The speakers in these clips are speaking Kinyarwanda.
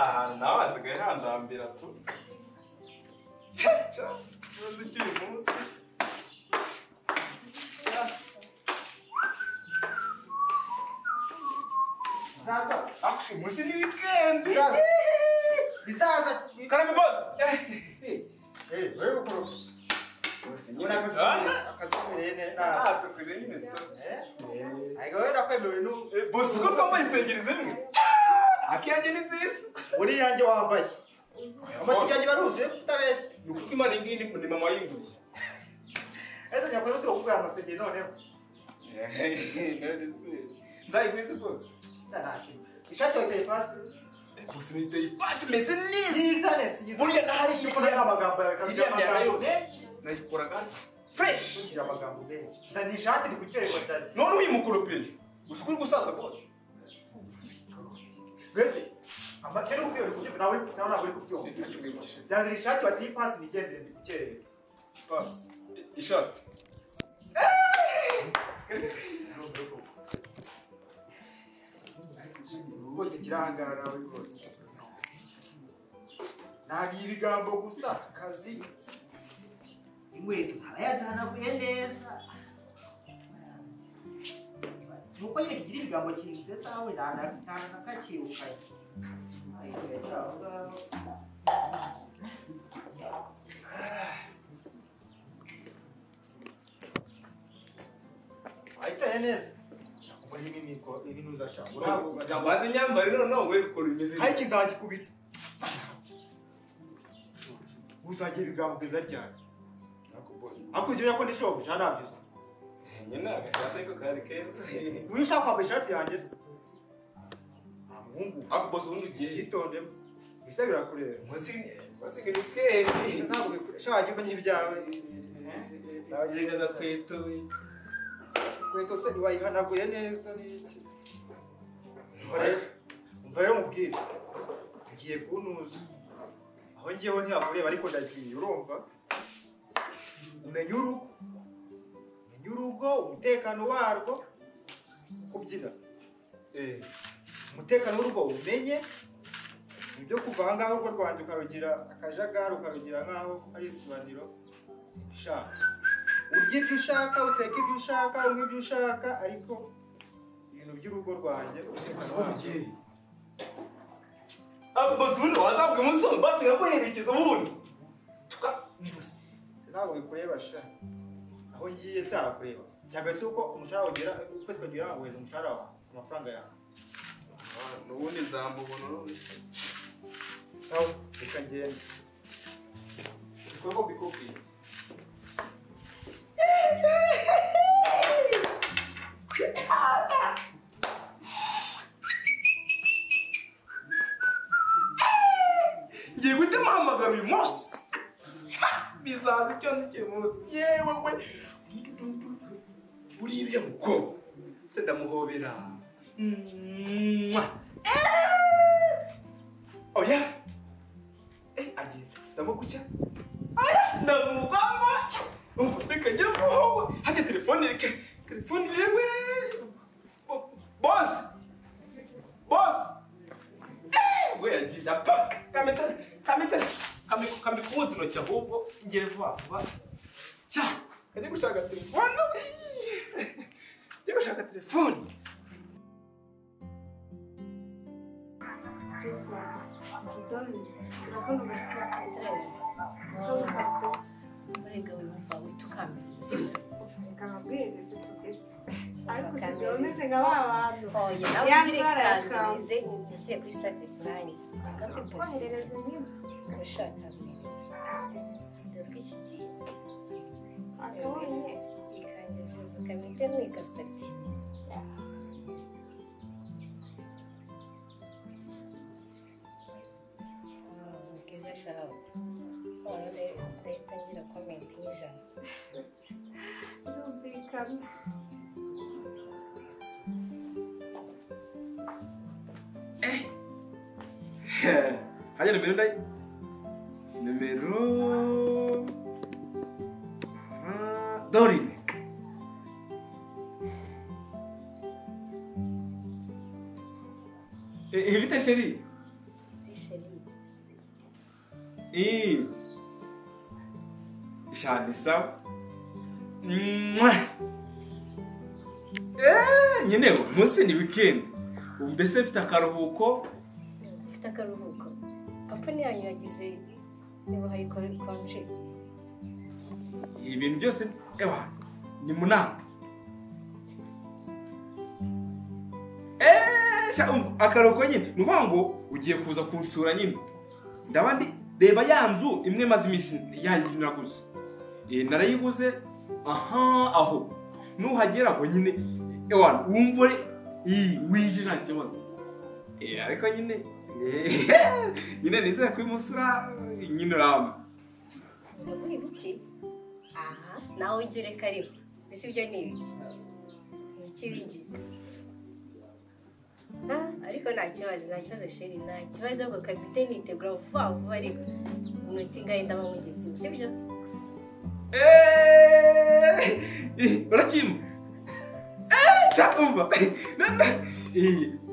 ahantu nawe hasigaye handambira tu uzi icyo uyu munsi Zaza. Actually, umunsi ni weekend. Bizaza. Karame boss. Wewe uko. Nyina akazimereye neza. tukuje nyine tu. Ayiga wewe nakwemerera nu. Boss ko twambaye isengeri zimwe. Akiyanjye ni nziza. Uri yanjye wambaye. Amasiganje baruze kutabeshya. Nukuko Imana ingini ni mama yinguriye. Ese nyakora usiro kugura amasengeri noneho. Nzayigwise boss. Tanaki. Ishati yote pasi. Boss ni day pass meze neza. Neza. Buriya nahari yuko nayo amagambo yawe kabisa amagambo. Nayikora gani? Fresh. Kugira amagambo menshi. Ndani ishati ndi kucyereka cyane. None uyimukoropeye. Gusa kuri gusaza boss. Gwese. Amakero ubiyo kubyumva nawe cyangwa nawe kubyumva. Byazira ishati wati pasi nigendere ndi kucyereka. Pass. Ishati. Rwose kirangara we rwose. Ntabwo ibigambo gusa akazi inkweto abayazanaguye neza nuko nyine kigira ibigambo kinze sawe nakakiwukanye ayitaye neza muri mimiko ibintu uzashaka Jambazi nyambariro no we ukora imizi. hari kizanjye kubita uzagira ibigambo byiza cyane akujya yako ndishobo cyane abyuze Nyina agashati ko kari keza. wishaka kwambara ishati yanjye se muhungu Ako boss undi ugiye. yitonde bisa birakureba Musi ni kendi. ntabwo bishaka kimwe n'ibyawe Nagenda kweto. kweto se ntiwayihanaguye neza n'iki umva rero mubwire ngiye kuntuza aho ngiyeho ntihakureba ariko ndagiye urumva umenya urugo umutekano warwo kubyina umutekano w'urugo umenye ibyo kuva aha ngaho urwo rwanjye ukarugira akajagari ukarugira nk'aho ari isibaniro ushaka urya ibyo ushaka uteka ibyo ushaka unywa ibyo ushaka ariko ibintu by'urugo rwanjye ugiye. Ako boss undi wazabwe umusoro basi ngakoherekeza ubundi. ntabwo bikureba sha aho ngiye se harakureba cyangwa se uko umushahara ugera ukwezi kugira ngo weze umushahara wawe amafaranga yawe Nubundi nzamubona none se. sawa reka ngende Uko bikubwiye. Ngiye gutema hamagara uyu munsi. Bizaza icyo nzi cy'umunsi. Yewe we. Uriya mukobwa. Se ndamuhobera. Oya. Agiye. Ndamukucya. Aya, ndamugamo. Reka njye vuba. Hajya telefone reke. Telefone yewe. Boss. We yagiye apa. Kamita kuzi no cyahubwo ngere vuba. Cha. Kajya gushaka telefone. Jya gushaka telefone. Mbega wumva witukambiriza Kamabwiriza kugeza ariko sibyo umeze nka ba bantu oya nawe uzirikambirize ushyire kuri status nice kandi kohereza nyine ushaka twishyigiye akabonye ikangeze ukamite n'ika stati bwiza shaho ndahitangira komenti y'ijana birumvikana Hanya nimero Dorine. Evita chérie. Shani sawa. Nyine umunsi ni weekend. Mbese mfite akaruhuko. Mfite akaruhuko. Kampani yanyu yagize yabahaye konje. Ibintu byose ni munama. Akaruhuko nyine nuvuga ngo ugiye kuza kunsura nyine. Ndabandi reba ya nzu imwe maze imisi yanjye niraguze. Narayiguze aho nuhagera aho nyine wumvore wije nta kibazo. Ariko nyine nizeye ko imusura nyine rama. Ndavuga ibiki? Nawe ujye ureka ariho. Bisi ibyo ni ibiki? Iki bigize? Ariko nta kibazo sheri, nta kibazo ngo kapiteni yitegura vuba ariko umunota ingahe ndaba mugize, sibyo? Barakima. Umva.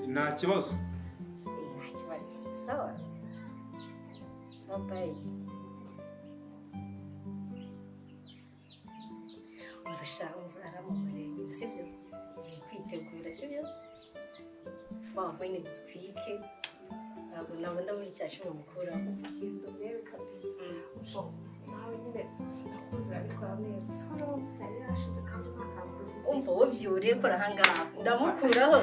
Nta kibazo. Nta kibazo. Sawa. Bye. Umva aramumurenge, sibyo? Ngiye kwitegura, sibyo? Fava nyine dutwike. Ntabwo nabona muri cyashimo mukura. Ugenda urebe kabisa. Nawe nyine ndakuzi arabikora neza. Siko utari yashize kandi ntakamuru. Umva wowe byure kora ahangaha. Ndamukuraho.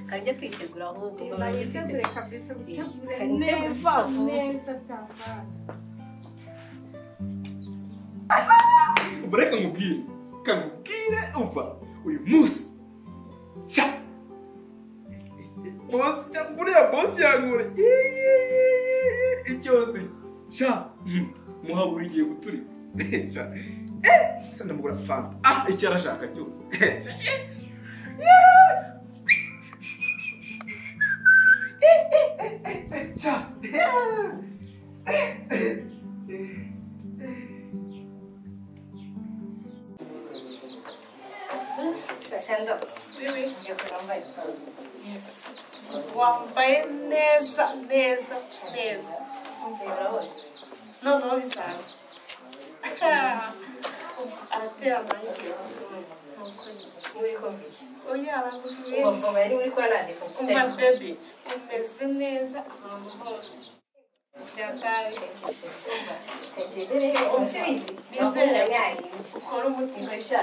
Kajya kwitegura ahubwo ngo bajye kwitegura kabisa gutegura neza byafana. Ubareka mubwire. Kamubwire umva uyu munsi. Boss yankore. Icyose. Muhabura igiye guturika. Sasa ndamugura fanta. Icyo arashaka cyose. Sendo. Yo kurambaye. Yes. Wambaye neza. No bizaza. Aratera amagi. Muri kombishi. Oya araguze. Ubwo bari muri kwa nade ko. Umva baby. Umeze neza ahantu hose. Byatari. Kagedere umusibizi. Bizere yayi. Ukora umutima sha.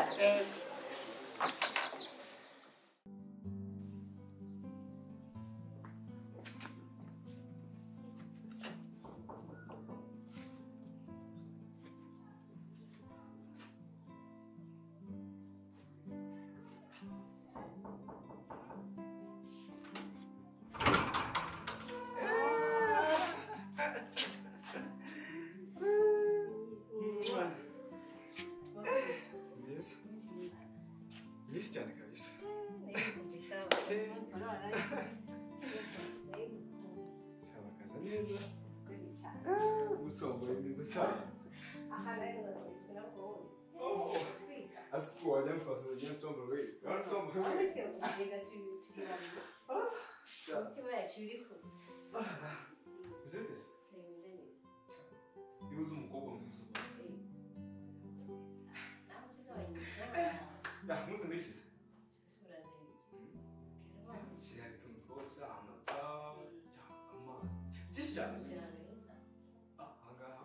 Cyane kabisa. Sabakaza neza. Usomboye neza cyane. Asiko wajya mfasa ngiye nsombo we. Nsombo. Zetes. Yuzu umukobwa mwiza. Muze ndishyize. Kirari tuntu twose amata cyangwa byinshi cyane. Ahangaha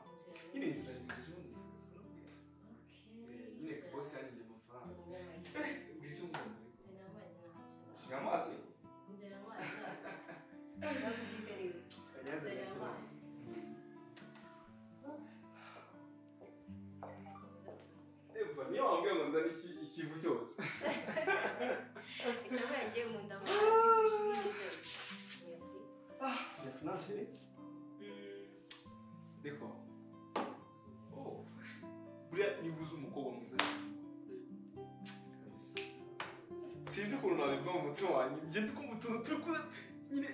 nyine inzu yazigejeje ubundi zikazikora nyine bose yariye amafaranga. Bwije umuntu. Shiga amazi. Niyo wambwiye ngo nzane ikivu cyose. Ishema yagiye mu ndamo. Yes, now chérie. D'accord. Oh. Buriya nibuze umukobwa mwiza cyane. Sinzi ukuntu nabivuga mu mutima wanjye. Njye ndi kumva utuntu turi kuza nyine.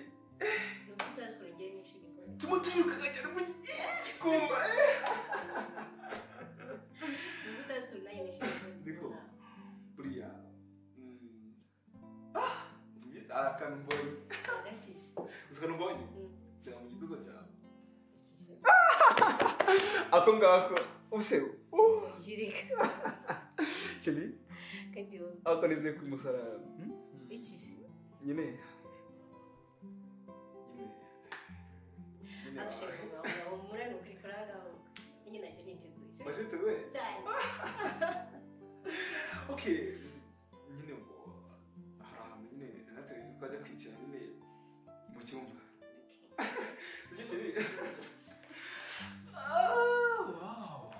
Tuma tuyirukaga cyane muri kumva. Niko. Buriya. Akantu mbonye. Uzi akantu mbonye? Ndeba mu gituza cyawe. ako ngako ubuse Sojirika. cheli Kandi wowe ako nize kumusara iki se? nyine Abashaka ngo umurano kuri kuranga nyine naje niteguye. majete we Cyane. okay nyine ngo hari nyine natwe twajya kwikira nyine mu cyumba cheli wow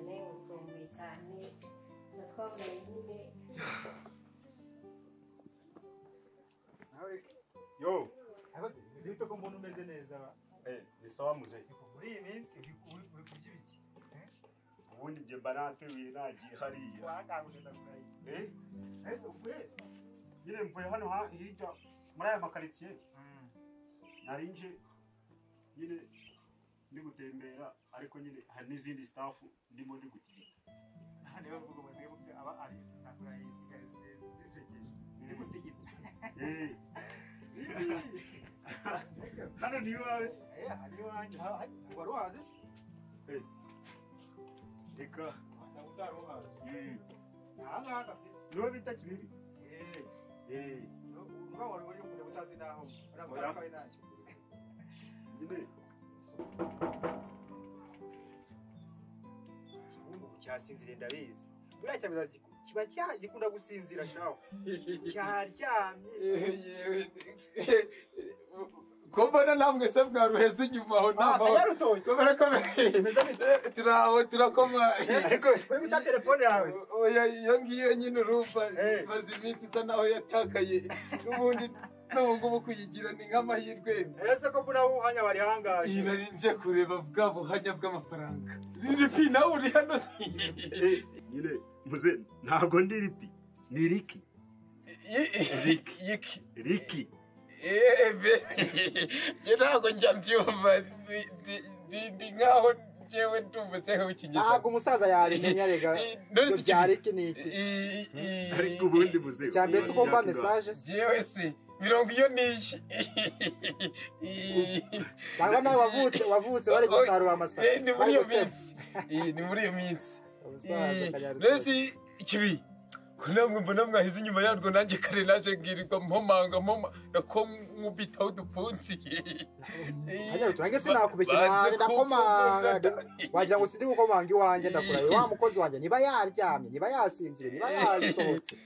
Nawe ukumbuye cyane. Natwambaye nyine. Yo, zibito ko mbona umeze neza. Ni sawa muzehe. Muri iyi minsi uri kurya ibiki? Ubundi njye mba nateruye nagiye hariya. Wakanguje ndakuraye. Ese uvuye? Nyine mvuye hano hirya muri aya makaritsiye. Nari nje nyine ndi gutembera ariko nyine hari n'izindi staff ndimo ndi gutigita. Niba mvuga ngo mwebwe aba ari ndakuraye sigari zisekeje. Ndi gutigita. Hano ni iwawe se? Ari wanjye. Wari uhaze? Reka. Wasanga utari uhaze. Aha kabisa. Niwe bita kibibi? Urumva wari uri kujya utazi naho. Uramutakaye nacyo. Nyine Kibumbu cyasinzire ndabizi. Buriya cyabiza kiba cyagikunda gusinzira shaho. Cyaryamye. Kumbona namwe se mwaruheze inyuma aho namba. Kubera ko turakoma. Uri guta telefone yawe. Oya iyo ngiyo nyine urumva maze iminsi isa naho yatakaye. Ubundi n'ubungubu kuyigira ni nk'amahirwe. Ese ko mbona uhanya bari hangaje. Iyi nari nje kureba bwa buhanya bw'amafaranga. Ripi nawe uri hano se. nyine muze ntabwo ndi ripi ni Riki. Riki. Ntabwo njya mbyumva ndi nkaho njyewe ndumvise nk'ikinyejana. Ntabwo umusaza yabimenya rega. Bya Riki ni iki? Ariko ubundi muze. Cyambere ko mva message. Jewe se mirongo iyo niyi. Cyangwa nawe wavutse bari gusarura amasaka. Ni muri iyo minsi. Ni muri iyo minsi. Nesi ikibi. Kunamwe mbona mwahize inyuma yarwo nanjye kare naje ngirirwa mpomanga nako nkubitaho udupfunsi. Hanya tuange sinakubekera ndakomanga. Wagira ngo sindi gukomanga iwanjye ndakuraye. Wa mukozi wanjye niba yaryamye, niba yasinzire, niba yasohotse.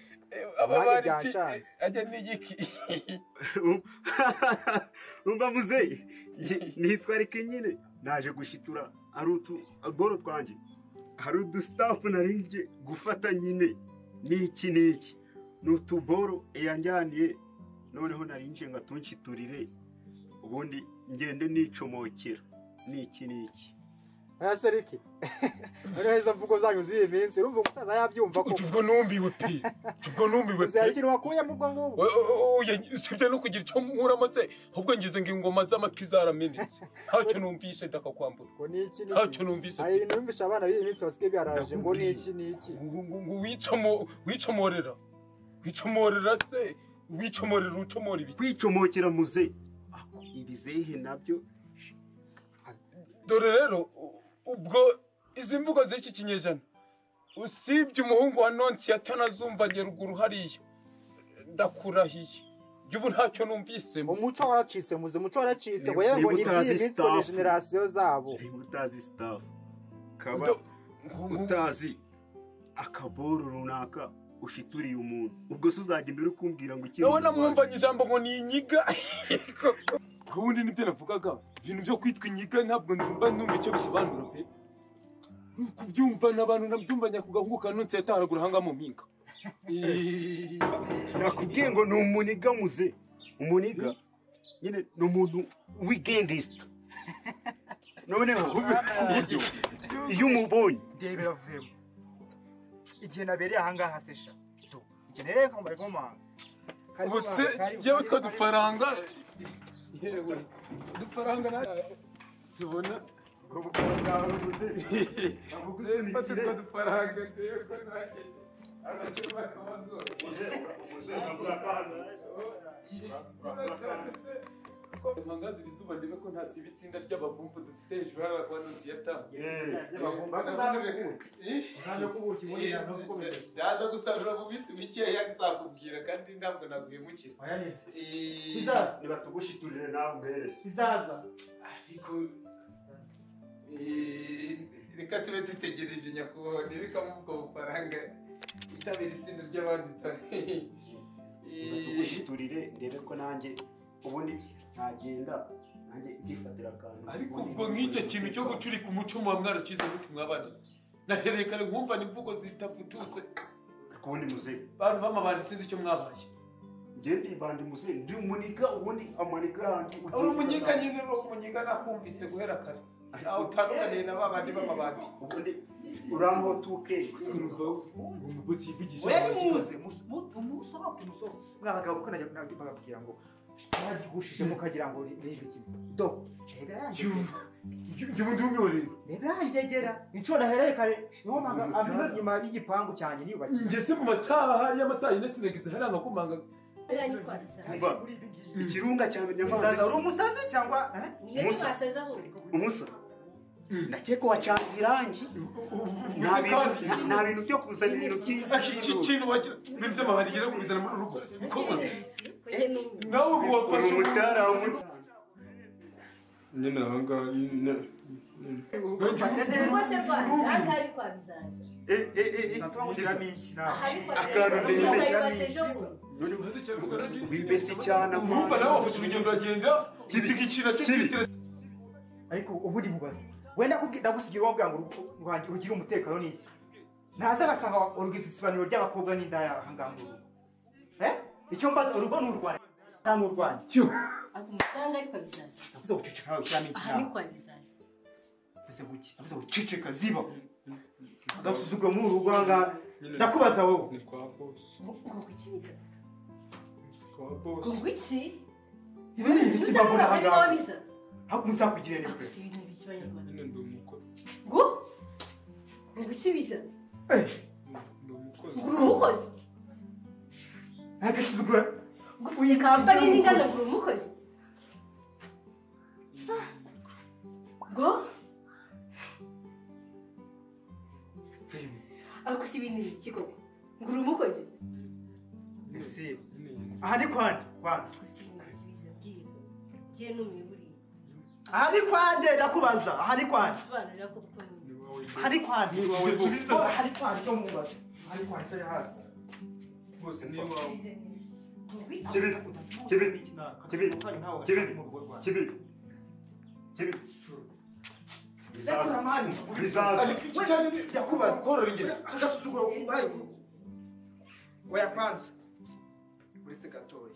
Ababari ajya nigiki. Umva muzeyi nitwa Riki nyine naje gushitura ari boro twanjye. Hari udustaff narinje gufata nyine. Niki n'utuboro yanjyaniye noneho narinje ngatunchiturire ubundi ngende nicomokera niki ese Riki ureza mvugo zanyu ziye minsi urumva umusaza yabyumva ko ubwo numbiwe pe Zari kintu wakuye mu bwo ngubwo oya sibye no kugira icyo nkuramo se ahubwo ngize ngo ingoma z'amatwi zaramenetse ntacyo numvishe ndakakwambura ngo niki ntacyo numvishe hari ibintu numvisha abana b'iyi minsi basigaye byaraje ngo niki ngo wicomorera se wicomorera ucomora ibi kwicomokera muze ibizehe nabyo dore rero ubwo izi mvugo z'iki kinyejana usibye umuhungu wa Nonsi yatanazumva nyeruguru hariya ndakurahiye ubu ntacyo numvise umuco waracitse ngo yewe ngo ni iminsi ko generation zabo utazi staff kaba utazi akaboro runaka ushituriye umuntu ubwo se uzagenda uri kumbwira ngo iki nawe namwumvanye ijambo ngo ni inyiga ubundi nibyo navugaga ibintu byo kwitwa inyiga ntabwo mba numva icyo bisobanura pe kubyumva n'abantu nabyumvanya kugahunguka Nonsi yataragura hanga mu mpinga nakubwiye ngo ni umuniga muze umuniga nyine ni umuntu w'igengista noneho uburyo iyo umubonye ndebera vrema igihe nabereye ahangaha sesha ikenere ko mbari komanga ubuse yewe twadufaranga yewe dufaranga na tubona ubufaranga muze fata twadufaranga yego nanjye agacuma kamazo muze nabura kandi mpangazira izuba ndebe ko nta siba itsinda ry'abavumvu dufite hejuru hariya kwa Nonsiyata. Ndaza gusarura mu minsi mikeya nzakubwira kandi ntabwo naguhemukira. nibatugushiturire nawe umuhereze izaza Ariko reka tube dutegereje nyakubahwa ntibikamo ubwo bufaranga itabira itsinda ry'abandi nibatugushiturire ndebe ko nanjye ubundi ntagenda nanjye ndifatira akantu ariko ubwo nk'icyo kintu cyo gucurika umuco muba mwarakize muti mwabana nahereye kare nkumva n'imvugo zitafututse ubundi muzehe bantu b'amabandi sinzi icyo mwabaye njye ndibandi muzehe ndi umuniga ubundi amanika yanjye uri umunyiga nyine uri umunyiga nakumvise guhera kare aho utandukaniye na babandi b'amabandi ubundi urango tukezi oya nimuze musohoke mwagaruka najya bagabwira ngo mwagigushije mukagira ngo rebe iki do rebera njegera inco nahereye kare niho manga amino nyuma y'igipangu cyane niyubaki ingese mu masaha y'amasaha yine sinagize hari amakomanga ikirunga cyane musaza uri umusazi cyangwa umusa ndakeka wacanze irangi nta bintu byo kuzana ibintu iki kintu wagira ibintu by'amabandi yera kubizana muri rugo nawe wafashe umutara nyine ahangaha rwose rwanda ahari kwa bizaza none ubaze cyane mugaragi wibese cyane urumva nawe wafashe urugendo uragenda gisiga ikina cyo kitira ariko ubundi mubaze wenda ndagusigira uwo bwangu rwanjye urugira umutekano n'iki ntaza agasanga urugize isibaniro ry'abakobwa n'indaya ahangaha icyo mbaza urugo ni urwanjye cyangwa urwanjye amafaranga ari kwa bizaza navuze guceceka nawe ushyiramo iki aha ni kwa bizaza navuze guki navuze guceceka ziba agasuzuguro muri uru rugo ahangaha ndakubaza wowe ni kwa boss ngo kukibiza kwa boss ngo iki ibi ni ibiki babona ahangaha biza hakuno nzakugirira neza gusa ibintu biki banyarwanda nyine ndi umukozi ngo kukibiza ndi umukozi ngo uri umukozi agasuzuguro iyi kampani n'ingana ngo uri umukozi ngo ariko si ibintu biki koko ngo uri umukozi aha ni kwande kwanza gusa ibintu biki biza bwira ngiye numiye buriya aha ni kwande ndakubaza aha ni kwande sobanurira ko kuko numiye ni wowe aha ni kwande Subiza. aha ni kwande cyo mubaza aha ni kwande cyari hasi bose ni wowe korora ingese oya kwanza uretse gatoya